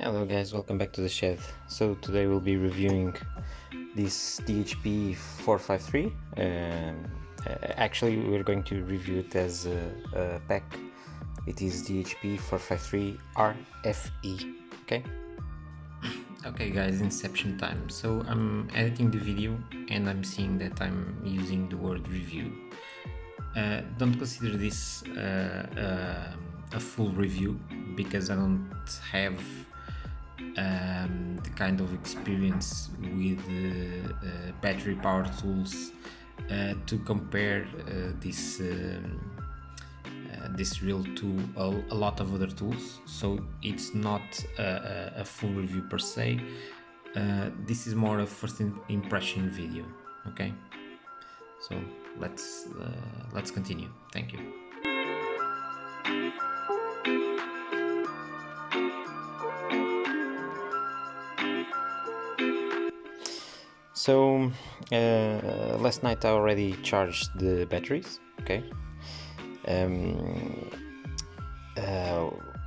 Hello guys, welcome back to the shed. So today we'll be reviewing this DHP453. Actually we're going to review it as a pack. It is DHP453 RFE. Okay guys, inception time. So I'm editing the video and I'm seeing that I'm using the word review. Don't consider this a full review because I don't have the kind of experience with battery power tools to compare this reel to a lot of other tools, so it's not a full review per se. This is more a first impression video. Okay, so let's continue. Thank you. So last night I already charged the batteries. Okay.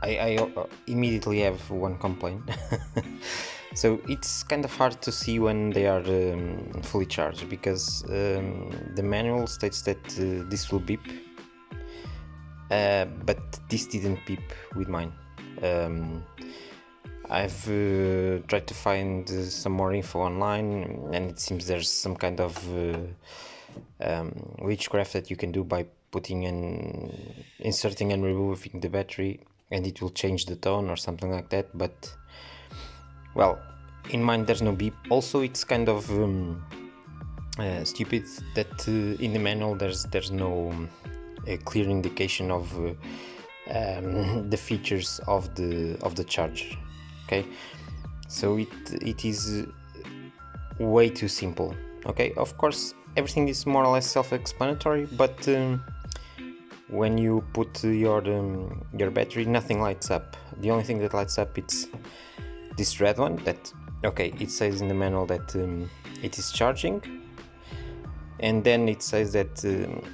I immediately have one complaint. So it's kind of hard to see when they are fully charged because the manual states that this will beep, but this didn't beep with mine. I've tried to find some more info online, and it seems there's some kind of witchcraft that you can do by inserting and removing the battery, and it will change the tone or something like that. But well, in mine there's no beep. Also, it's kind of stupid that in the manual there's no clear indication of the features of the charger. Okay, so it is way too simple. Okay, of course everything is more or less self-explanatory, but when you put your battery, nothing lights up. The only thing that lights up it's this red one. That, okay, it says in the manual that it is charging, and then it says that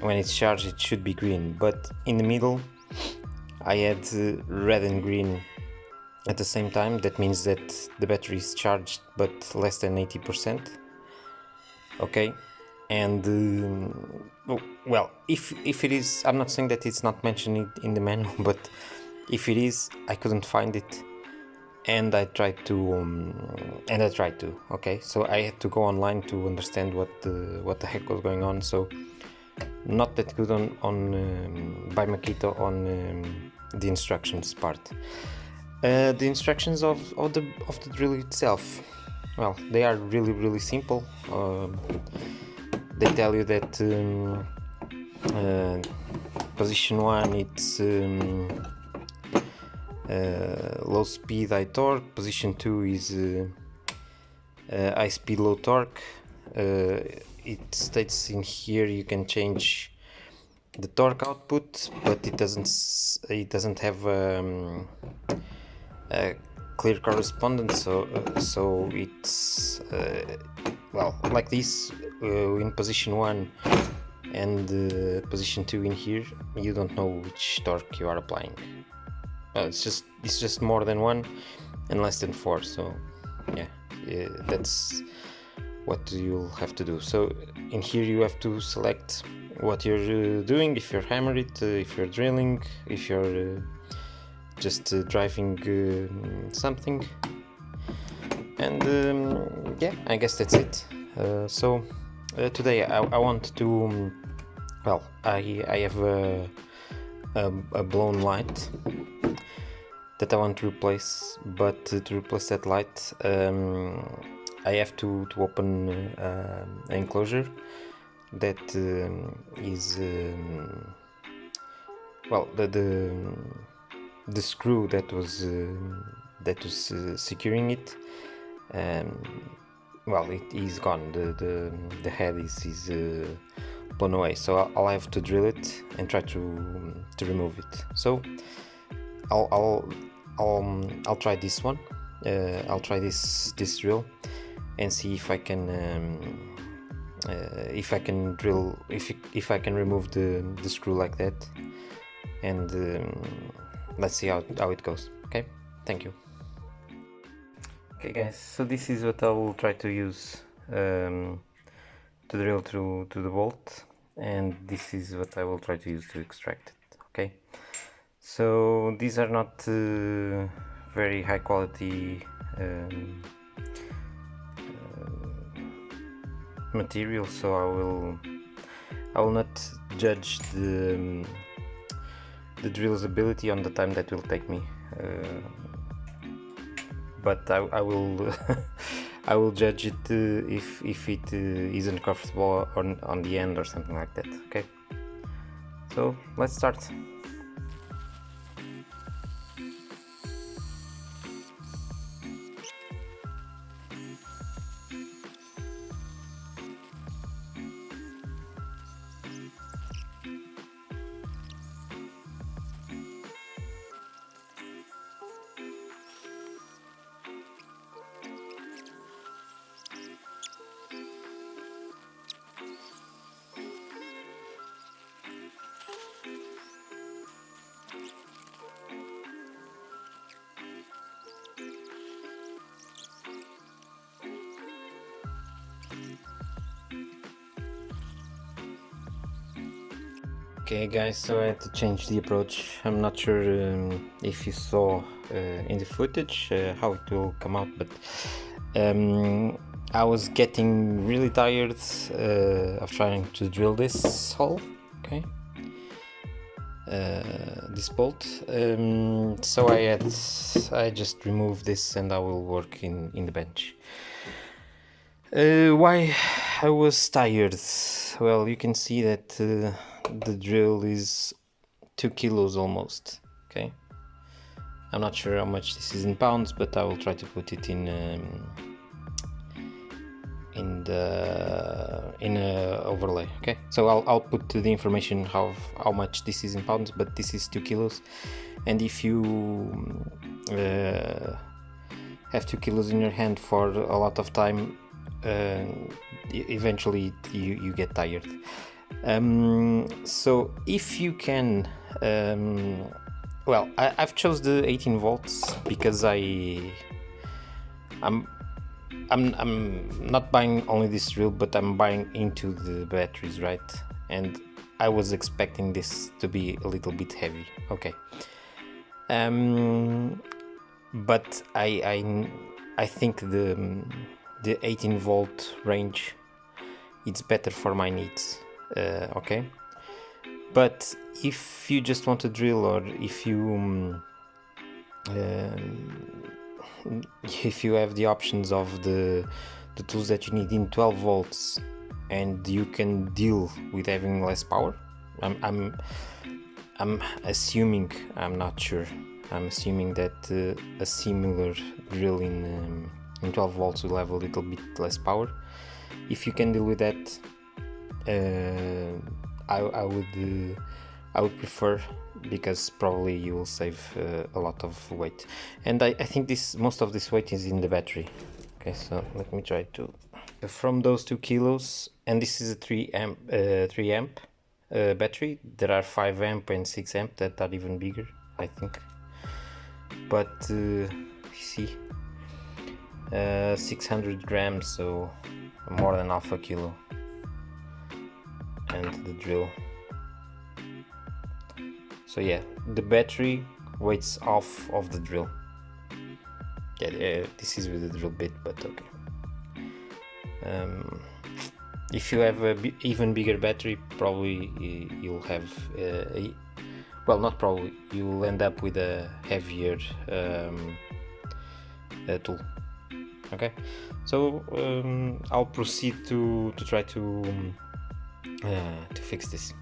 when it's charged it should be green, but in the middle I had red and green at the same time. That means that the battery is charged but less than 80%. Okay, and well, if it is, I'm not saying that it's not mentioned in the manual, but if it is, I couldn't find it, and I tried to okay, so I had to go online to understand what the heck was going on. So not that good on by Makita on the instructions part. The instructions of the drill itself, well, they are really simple. They tell you that position 1 it's low speed high torque, position 2 is high speed low torque. It states in here you can change the torque output, but it doesn't have a clear correspondence, so it's well, like this in position 1 and position 2 in here, you don't know which torque you are applying. It's just more than 1 and less than 4, so yeah, that's what you'll have to do. So in here you have to select what you're doing, if you're hammering it, if you're drilling, if you're just driving something, and yeah, I guess that's it. So today I want to well, I have a blown light that I want to replace, but to replace that light I have to open an enclosure that is well, the screw that was securing it, well, it is gone. The head is blown away, so I'll have to drill it and try to remove it. So I'll try this one. I'll try this drill and see if I can drill, if I can remove the screw like that, and let's see how it goes. Okay, thank you. Okay guys, so this is what I will try to use to drill through to the bolt, and this is what I will try to use to extract it. Okay, so these are not very high quality material, so I will not judge the drill's ability on the time that will take me, but I will I will judge it if it isn't comfortable on the end or something like that. Okay, so let's start. Okay guys, so I had to change the approach. I'm not sure if you saw in the footage how it will come out, but I was getting really tired of trying to drill this hole, okay, this bolt, so I just removed this and I will work in the bench. Why I was tired? Well, you can see that the drill is 2 kilos almost. Okay, I'm not sure how much this is in pounds, but I will try to put it in the overlay. Okay, so I'll put the information how much this is in pounds, but this is 2 kilos, and if you have 2 kilos in your hand for a lot of time, eventually you get tired. So if you can, well, I've chose the 18 volts because I'm not buying only this drill, but I'm buying into the batteries, right? And I was expecting this to be a little bit heavy. Okay, but I think the 18 volt range, it's better for my needs. Okay, but if you just want to drill, or if you have the options of the tools that you need in 12 volts and you can deal with having less power, I'm assuming, I'm not sure, I'm assuming that a similar drill in 12 volts will have a little bit less power. If you can deal with that, I would prefer, because probably you will save a lot of weight, and I think most of this weight is in the battery. Okay, so let me try to from those 2 kilos, and this is a 3 amp battery. There are 5 amp and 6 amp that are even bigger, I think, but you see, 600 grams, so more than half a kilo, and the drill. So yeah, the battery weighs half of the drill. Yeah, this is with the drill bit, but okay. If you have a even bigger battery, probably you'll have well, not probably, you'll end up with a heavier tool. Okay, so I'll proceed to try to fix this.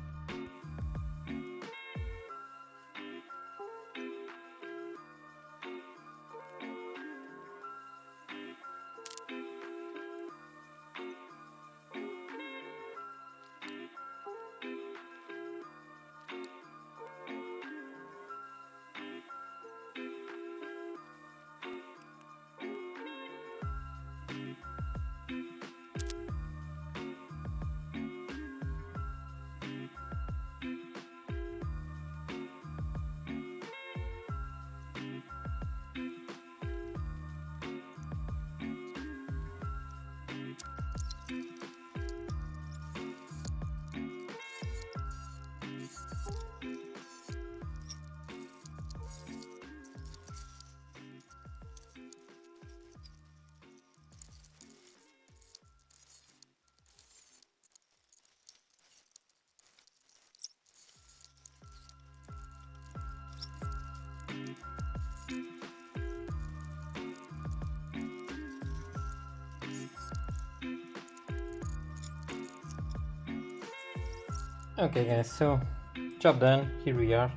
Okay guys, so job done, here we are.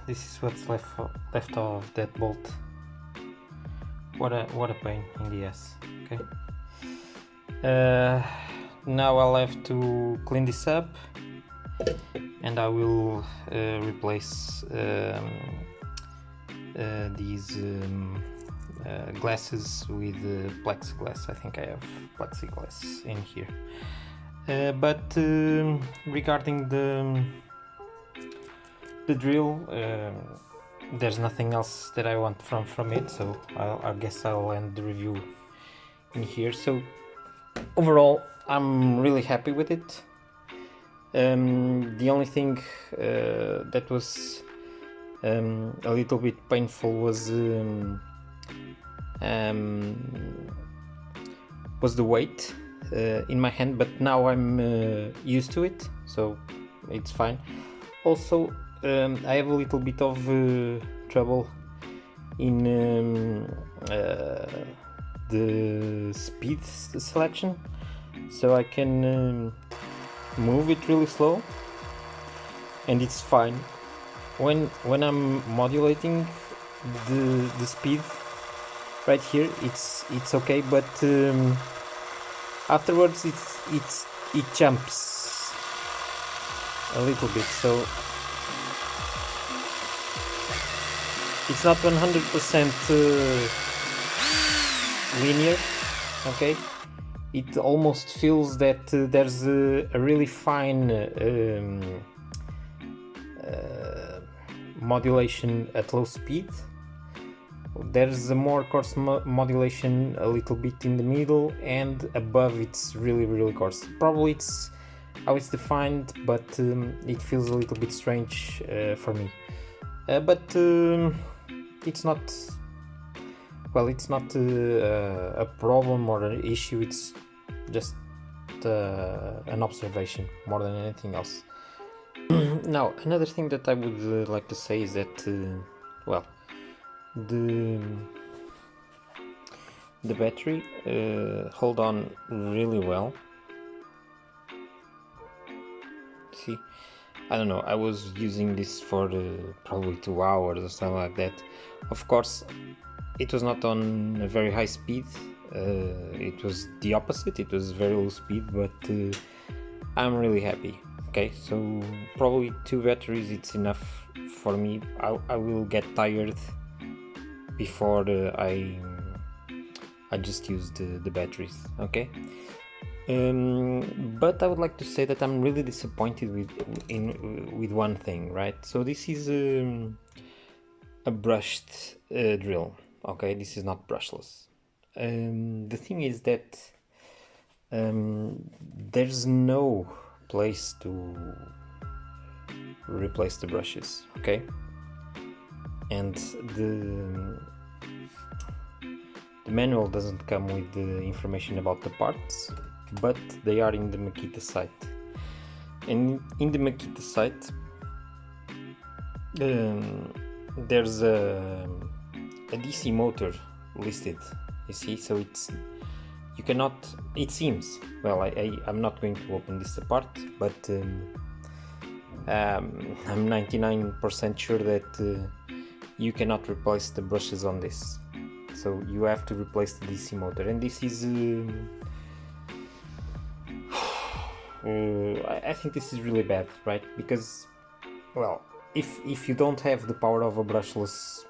This is what's left of that bolt. What a pain in the ass. Okay. Now I'll have to clean this up, and I will replace these glasses with plexiglass. I think I have plexiglass in here. But regarding the drill, there's nothing else that I want from it, so I guess I'll end the review in here. So overall, I'm really happy with it. The only thing that was a little bit painful was the weight in my hand, but now I'm used to it, so it's fine. Also, I have a little bit of trouble in the speed selection, so I can move it really slow, and it's fine. When I'm modulating the speed right here, it's okay, but afterwards it jumps a little bit, so it's not 100% linear. Okay, it almost feels that there's a really fine modulation at low speed. There's a more coarse modulation a little bit in the middle, and above it's really coarse. Probably it's how it's defined, but it feels a little bit strange for me. But it's not, well, it's not a problem or an issue. It's just an observation more than anything else. Now, another thing that I would like to say is that well, the battery hold on really well. See, I don't know, I was using this for probably 2 hours or something like that. Of course, it was not on a very high speed, it was the opposite, it was very low speed, but I'm really happy. Okay, so probably 2 batteries, it's enough for me. I will get tired before I just use the batteries. Okay, but I would like to say that I'm really disappointed with one thing, right? So this is a brushed drill. Okay, this is not brushless. The thing is that there's no place to replace the brushes. Okay, and the manual doesn't come with the information about the parts, but they are in the Makita site. And in the Makita site, there's a DC motor listed. You see, so you cannot. It seems. Well, I'm not going to open this apart, but I'm 99% sure that you cannot replace the brushes on this. So you have to replace the DC motor, and this is I think this is really bad, right? Because, well, if you don't have the power of a brushless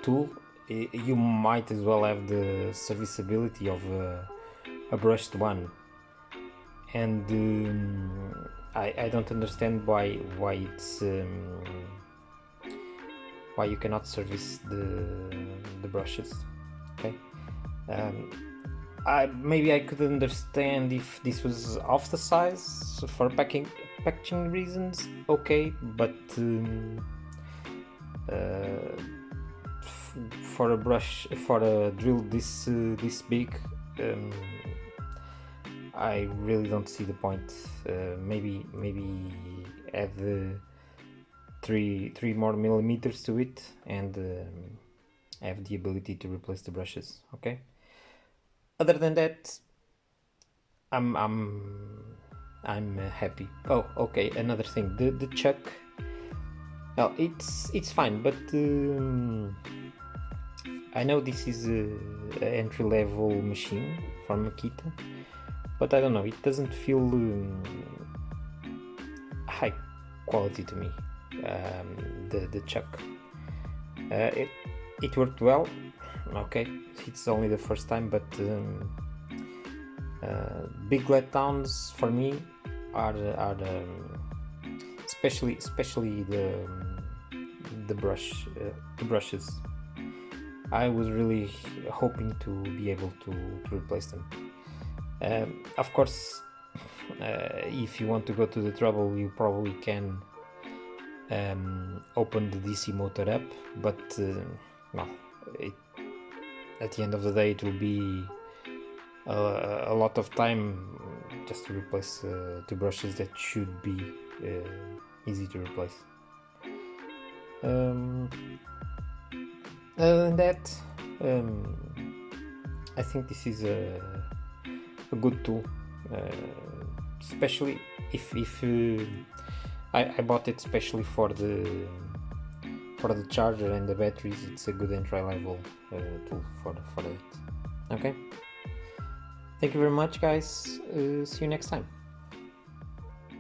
tool, you might as well have the serviceability of a brushed one. And I don't understand why it's why you cannot service the brushes. Okay, maybe I could understand if this was off the size for packaging reasons. Okay, but for a drill this big, I really don't see the point. Maybe add 3 more millimeters to it, and have the ability to replace the brushes. Okay. Other than that, I'm I'm happy. Oh, okay, another thing, the chuck, well, it's fine, but I know this is a entry-level machine from Makita, but I don't know, it doesn't feel high quality to me. The chuck, it worked well. Okay, it's only the first time, but big letdowns for me are especially the brushes. I was really hoping to be able to replace them. Of course, if you want to go to the trouble, you probably can open the DC motor up, but well, at the end of the day, it will be a lot of time just to replace two brushes that should be easy to replace. Other than that, I think this is a good tool, especially if I bought it especially for the charger and the batteries. It's a good entry level tool for that. Okay, thank you very much, guys. See you next time.